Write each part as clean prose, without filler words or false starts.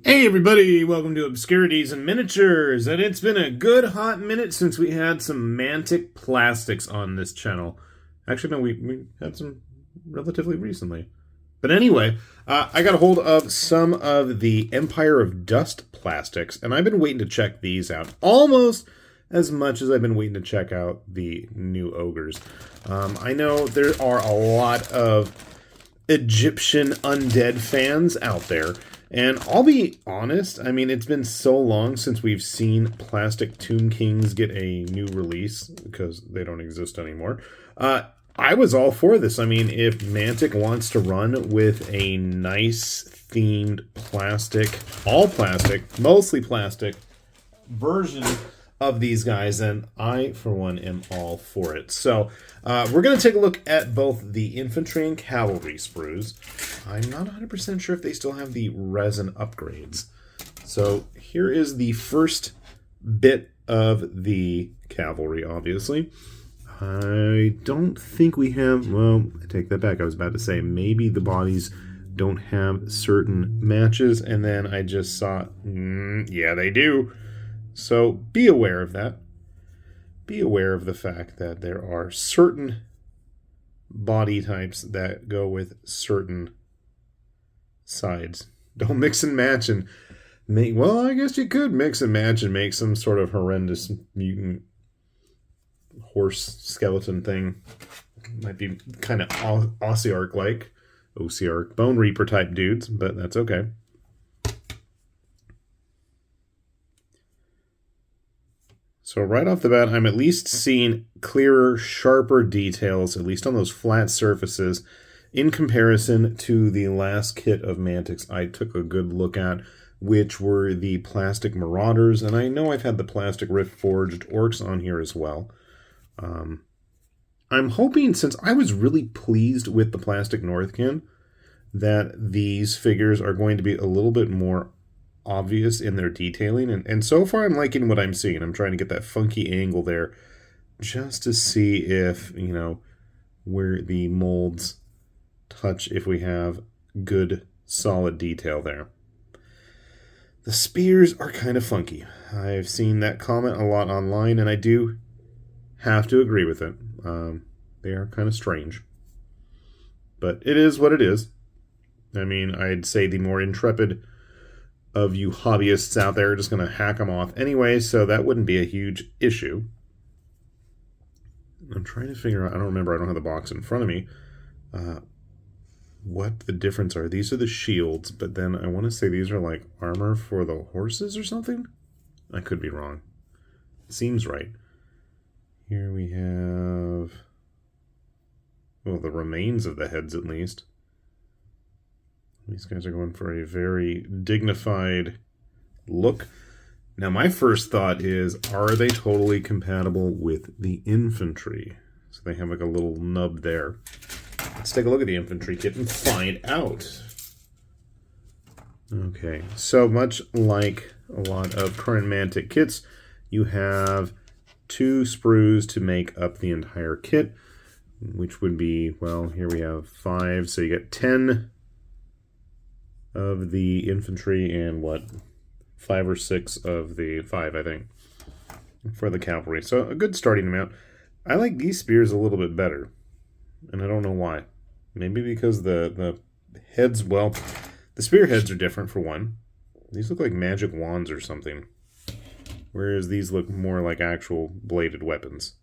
Hey everybody, welcome to Obscurities and Miniatures, and it's been a good hot minute since we had some Mantic plastics on this channel. Actually, no, we had some relatively recently. But anyway, I got a hold of some of the Empire of Dust plastics, and I've been waiting to check these out almost as much as I've been waiting to check out the new ogres. I know there are a lot of Egyptian undead fans out there. And I'll be honest, I mean, it's been so long since we've seen Plastic Tomb Kings get a new release, because they don't exist anymore. I was all for this. I mean, if Mantic wants to run with a nice themed plastic, all plastic, mostly plastic version of these guys, then I, for one, am all for it. So, we're going to take a look at both the Infantry and Cavalry sprues. I'm not 100% sure if they still have the resin upgrades. So, here is the first bit of the Cavalry, obviously. I don't think we have, well, I take that back. I was about to say, maybe the bodies don't have certain matches, and then I just saw, yeah, they do. So be aware of that. Be aware of the fact that there are certain body types that go with certain sides. Don't mix and match and make, well, I guess you could mix and match and make some sort of horrendous mutant horse skeleton thing. Might be kind of Ossiarch-like, Ossiarch, Bone Reaper type dudes, but that's okay. So right off the bat, I'm at least seeing clearer, sharper details, at least on those flat surfaces, in comparison to the last kit of Mantics I took a good look at, which were the Plastic Marauders, and I know I've had the Plastic Rift Forged Orcs on here as well. I'm hoping, since I was really pleased with the Plastic Northkin, that these figures are going to be a little bit more obvious in their detailing, and so far I'm liking what I'm seeing. I'm trying to get that funky angle there just to see if, you know, where the molds touch, if we have good solid detail there. The spears are kind of funky. I've seen that comment a lot online, and I do have to agree with it. They are kind of strange, but it is what it is. I mean, I'd say the more intrepid of you hobbyists out there are just going to hack them off anyway, so that wouldn't be a huge issue. I'm trying to figure out, I don't remember, I don't have the box in front of me, what the difference are. These are the shields, but then I want to say these are like armor for the horses or something? I could be wrong. It seems right. Here we have, well, the remains of the heads at least. These guys are going for a very dignified look. Now, my first thought is, are they totally compatible with the Infantry? So they have like a little nub there. Let's take a look at the Infantry kit and find out. Okay, so much like a lot of current Mantic kits, you have 2 sprues to make up the entire kit, which would be, well, here we have 5, so you get 10 of the Infantry and what, 5 or 6 of the 5, I think, for the Cavalry. So a good starting amount. I like these spears a little bit better, and I don't know why. Maybe because the heads, well, the spear heads are different for one. These look like magic wands or something, whereas these look more like actual bladed weapons.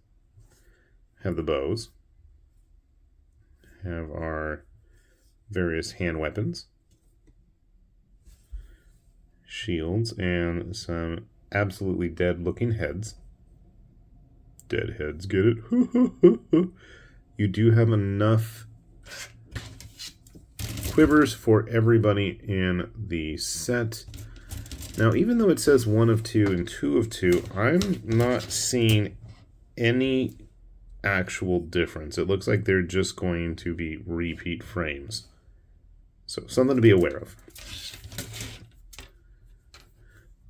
Have the bows. Have our various hand weapons. Shields, and some absolutely dead-looking heads. Dead heads, get it? You do have enough quivers for everybody in the set. Now, even though it says 1 of 2 and 2 of 2, I'm not seeing any actual difference. It looks like they're just going to be repeat frames. So, something to be aware of.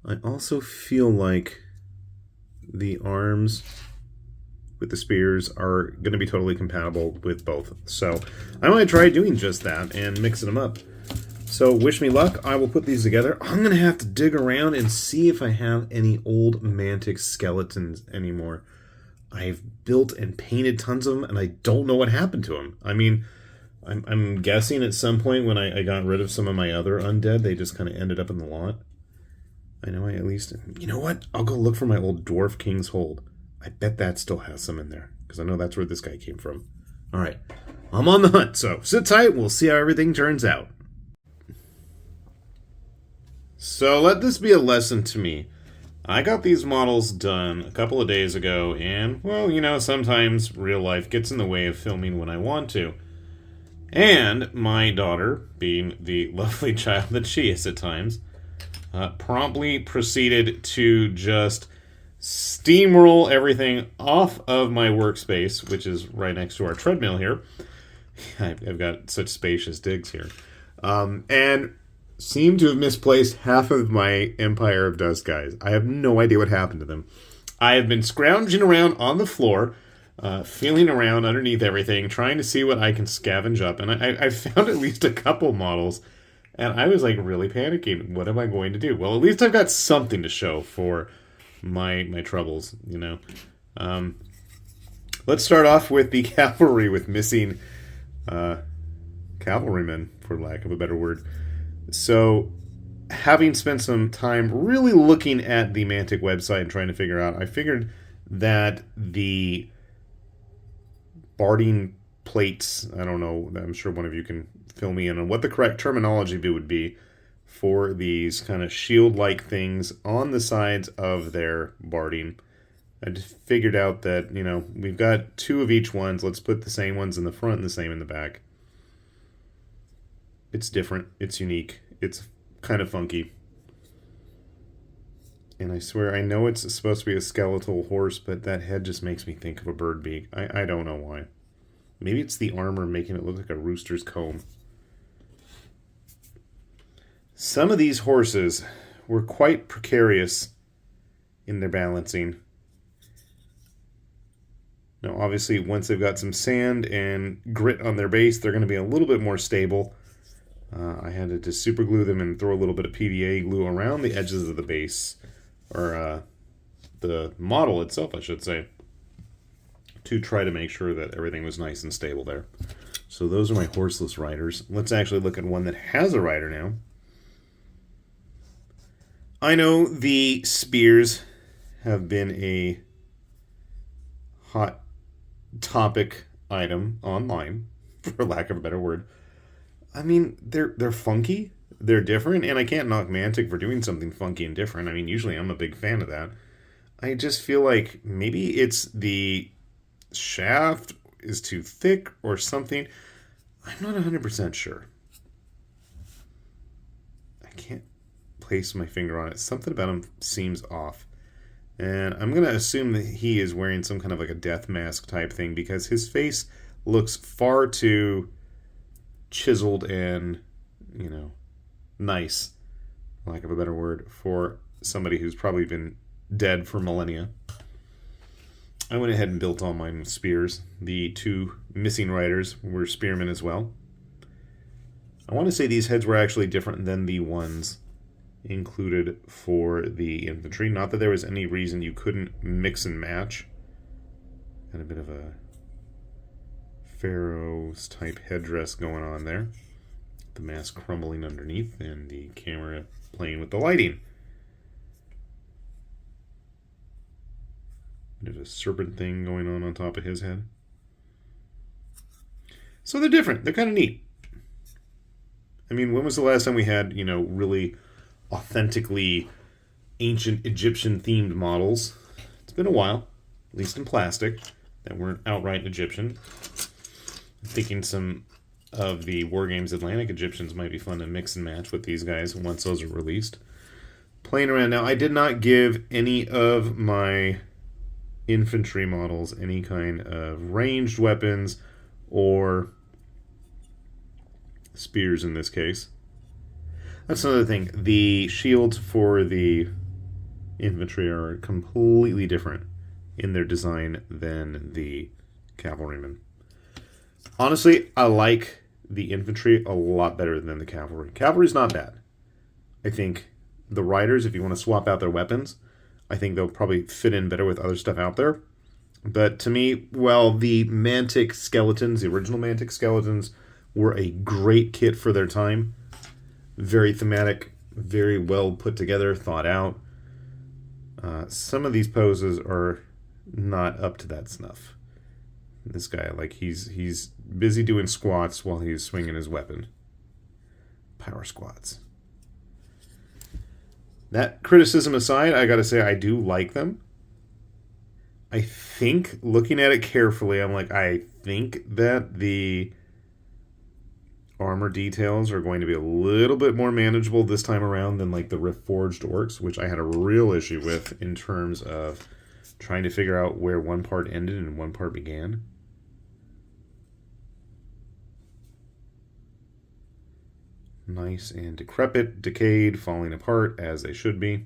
I also feel like the arms with the spears are going to be totally compatible with both. So I might try doing just that and mixing them up. So wish me luck. I will put these together. I'm going to have to dig around and see if I have any old Mantic skeletons anymore. I've built and painted tons of them, and I don't know what happened to them. I mean, I'm guessing at some point when I got rid of some of my other undead, they just kind of ended up in the lot. I know I at least... You know what? I'll go look for my old Dwarf King's Hold. I bet that still has some in there, because I know that's where this guy came from. All right. I'm on the hunt, so sit tight. We'll see how everything turns out. So let this be a lesson to me. I got these models done a couple of days ago, and, well, you know, sometimes real life gets in the way of filming when I want to. And my daughter, being the lovely child that she is at times, promptly proceeded to just steamroll everything off of my workspace, which is right next to our treadmill here. I've got such spacious digs here. And seem to have misplaced half of my Empire of Dust guys. I have no idea what happened to them. I have been scrounging around on the floor, feeling around underneath everything, trying to see what I can scavenge up. And I found at least a couple models, and I was like really panicking. What am I going to do? Well, at least I've got something to show for my troubles, you know. Let's start off with the cavalry with missing cavalrymen, for lack of a better word. So, having spent some time really looking at the Mantic website and trying to figure out, I figured that the barding plates, I don't know, I'm sure one of you can fill me in on what the correct terminology would be for these kind of shield-like things on the sides of their barding. I just figured out that, you know, we've got two of each ones. Let's put the same ones in the front and the same in the back. It's different. It's unique. It's kind of funky. And I swear, I know it's supposed to be a skeletal horse, but that head just makes me think of a bird beak. I don't know why. Maybe it's the armor making it look like a rooster's comb. Some of these horses were quite precarious in their balancing. Now, obviously, once they've got some sand and grit on their base, they're going to be a little bit more stable. I had to just super glue them and throw a little bit of PVA glue around the edges of the base, or the model itself, I should say, to try to make sure that everything was nice and stable there. So those are my horseless riders. Let's actually look at one that has a rider now. I know the spears have been a hot topic item online, for lack of a better word. I mean, they're funky, they're different, and I can't knock Mantic for doing something funky and different. I mean, usually I'm a big fan of that. I just feel like maybe it's the shaft is too thick or something. I'm not 100% sure. I can't place my finger on it. Something about him seems off. And I'm going to assume that he is wearing some kind of like a death mask type thing, because his face looks far too chiseled and, you know, nice, for lack of a better word, for somebody who's probably been dead for millennia. I went ahead and built all mine with spears. The two missing riders were spearmen as well. I want to say these heads were actually different than the ones included for the infantry. Not that there was any reason you couldn't mix and match. Got a bit of a Pharaoh's type headdress going on there. The mask crumbling underneath and the camera playing with the lighting. Bit of a serpent thing going on top of his head. So they're different. They're kind of neat. I mean, when was the last time we had, you know, really authentically ancient Egyptian themed models? It's been a while, at least in plastic, that weren't outright Egyptian. I'm thinking some of the Wargames Atlantic Egyptians might be fun to mix and match with these guys once those are released. Playing around now, I did not give any of my infantry models any kind of ranged weapons or spears in this case. That's another thing. The shields for the infantry are completely different in their design than the cavalrymen. Honestly, I like the infantry a lot better than the cavalry. Cavalry's not bad. I think the riders, if you want to swap out their weapons, I think they'll probably fit in better with other stuff out there. But to me, well, the Mantic skeletons, the original Mantic skeletons, were a great kit for their time. Very thematic, very well put together, thought out. Some of these poses are not up to that snuff. This guy, like, he's busy doing squats while he's swinging his weapon. Power squats. That criticism aside, I gotta say I do like them. I think, looking at it carefully, I'm like, I think that the armor details are going to be a little bit more manageable this time around than like the Rift-Forged orcs, which I had a real issue with in terms of trying to figure out where one part ended and one part began. Nice and decrepit, decayed, falling apart, as they should be.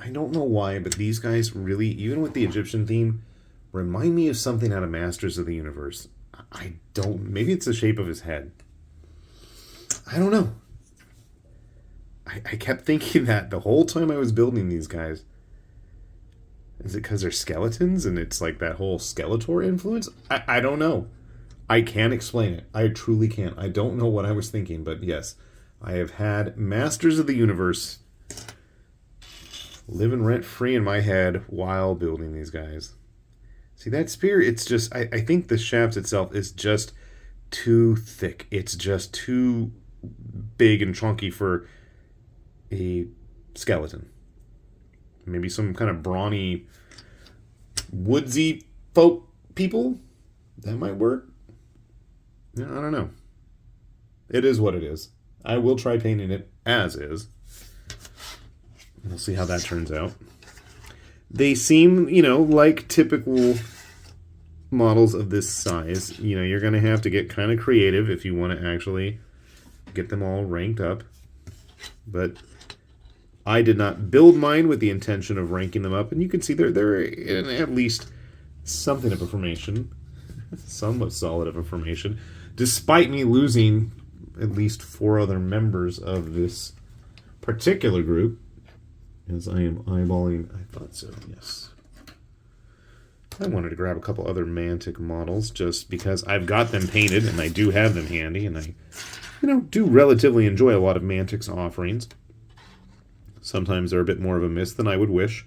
I don't know why, but these guys really, even with the Egyptian theme, remind me of something out of Masters of the Universe. I don't... Maybe it's the shape of his head. I don't know. I kept thinking that the whole time I was building these guys. Is it because they're skeletons and it's like that whole Skeletor influence? I don't know. I can't explain it. I truly can't. I don't know what I was thinking, but yes, I have had Masters of the Universe living rent-free in my head while building these guys. See, that spear, it's just, I think the shaft itself is just too thick. It's just too big and chunky for a skeleton. Maybe some kind of brawny, woodsy folk people? That might work. I don't know. It is what it is. I will try painting it as is. We'll see how that turns out. They seem, you know, like typical models of this size. You know, you're going to have to get kind of creative if you want to actually get them all ranked up. But I did not build mine with the intention of ranking them up. And you can see they're in at least something of a formation. Somewhat solid of a formation. Despite me losing at least 4 other members of this particular group. As I am eyeballing, I thought so, yes. I wanted to grab a couple other Mantic models just because I've got them painted and I do have them handy and I, you know, do relatively enjoy a lot of Mantic's offerings. Sometimes they're a bit more of a miss than I would wish.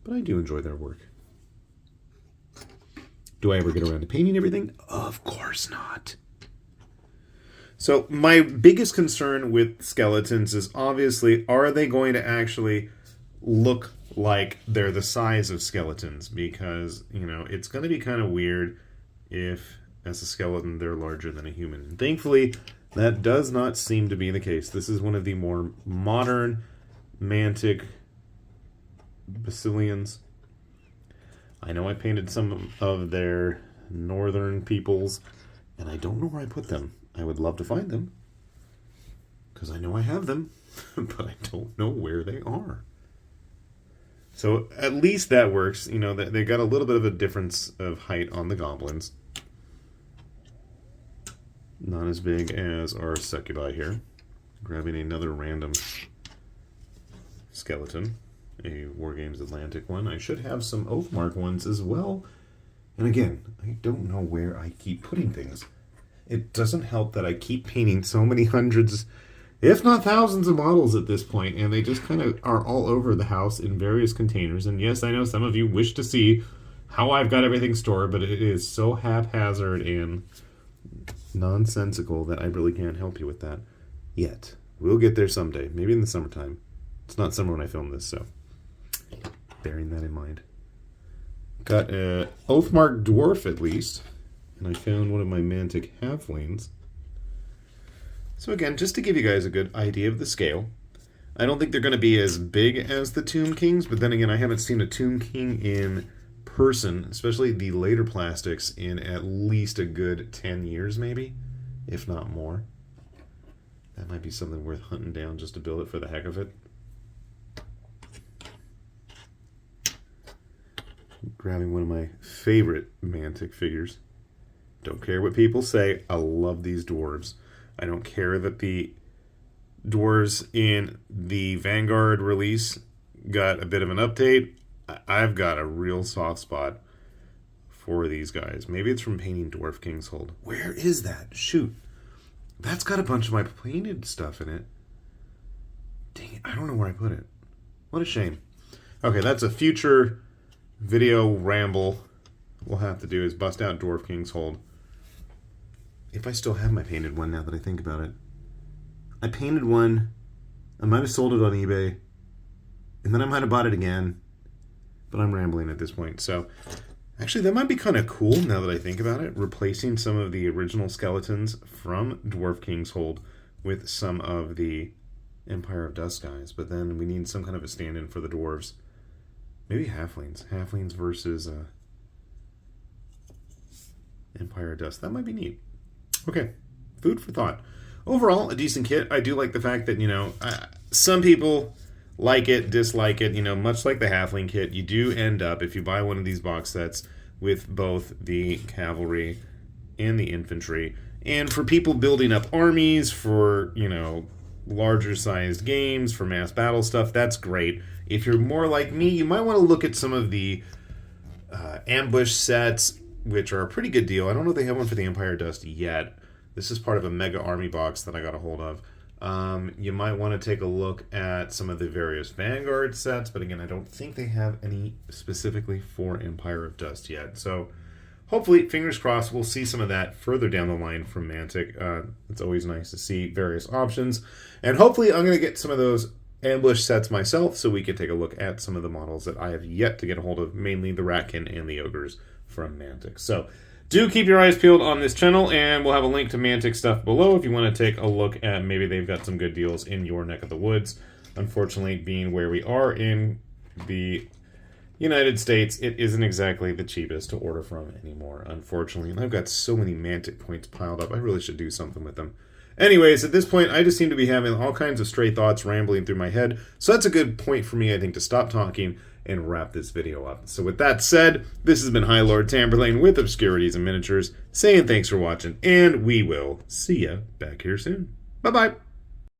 But I do enjoy their work. Do I ever get around to painting everything? Of course not. So my biggest concern with skeletons is obviously, are they going to actually look like they're the size of skeletons? Because, you know, it's going to be kind of weird if, as a skeleton, they're larger than a human. And thankfully, that does not seem to be the case. This is one of the more modern Mantic Basilians. I know I painted some of their northern peoples, and I don't know where I put them. I would love to find them, because I know I have them, but I don't know where they are. So at least that works. You know, they got a little bit of a difference of height on the goblins. Not as big as our succubi here. Grabbing another random skeleton. A Wargames Atlantic one. I should have some Oathmark ones as well. And again, I don't know where I keep putting things. It doesn't help that I keep painting so many hundreds, if not thousands of models at this point, and they just kind of are all over the house in various containers. And yes, I know some of you wish to see how I've got everything stored, but it is so haphazard and nonsensical that I really can't help you with that yet. We'll get there someday, maybe in the summertime. It's not summer when I film this, so bearing that in mind. Got a Oathmark Dwarf at least. And I found one of my Mantic halflings. So again, just to give you guys a good idea of the scale, I don't think they're going to be as big as the Tomb Kings, but then again, I haven't seen a Tomb King in person, especially the later plastics, in at least a good 10 years maybe, if not more. That might be something worth hunting down just to build it for the heck of it. Grabbing one of my favorite Mantic figures. Don't care what people say. I love these dwarves. I don't care that the dwarves in the Vanguard release got a bit of an update. I've got a real soft spot for these guys. Maybe it's from painting Dwarf King's Hold. Where is that? Shoot. That's got a bunch of my painted stuff in it. Dang it. I don't know where I put it. What a shame. Okay, that's a future video ramble. We'll have to do is bust out Dwarf King's Hold. If I still have my painted one now that I think about it. I painted one. I might have sold it on eBay. And then I might have bought it again. But I'm rambling at this point. So, actually, that might be kind of cool now that I think about it. Replacing some of the original skeletons from Dwarf King's Hold with some of the Empire of Dust guys. But then we need some kind of a stand-in for the dwarves. Maybe halflings. Halflings versus Empire of Dust. That might be neat. Okay, food for thought. Overall, a decent kit. I do like the fact that, you know, some people like it, dislike it. You know, much like the Halfling kit, you do end up, if you buy one of these box sets, with both the Cavalry and the Infantry. And for people building up armies, for, you know, larger sized games, for mass battle stuff, that's great. If you're more like me, you might want to look at some of the ambush sets, which are a pretty good deal. I don't know if they have one for the Empire Dust yet. This is part of a mega army box that I got a hold of. You might want to take a look at some of the various Vanguard sets, but again, I don't think they have any specifically for Empire of Dust yet. So hopefully, fingers crossed, we'll see some of that further down the line from Mantic. It's always nice to see various options. And hopefully, I'm going to get some of those ambush sets myself so we can take a look at some of the models that I have yet to get a hold of, mainly the Ratkin and the Ogres from Mantic. So do keep your eyes peeled on this channel, and we'll have a link to Mantic stuff below if you want to take a look at maybe they've got some good deals in your neck of the woods. Unfortunately, being where we are in the United States, it isn't exactly the cheapest to order from anymore, unfortunately. And I've got so many Mantic points piled up, I really should do something with them. Anyways, at this point, I just seem to be having all kinds of stray thoughts rambling through my head, so that's a good point for me, I think, to stop talking and wrap this video up. So with that said, this has been High Lord Tamberlane with Obscurities and Miniatures, saying thanks for watching, and we will see ya back here soon. Bye-bye!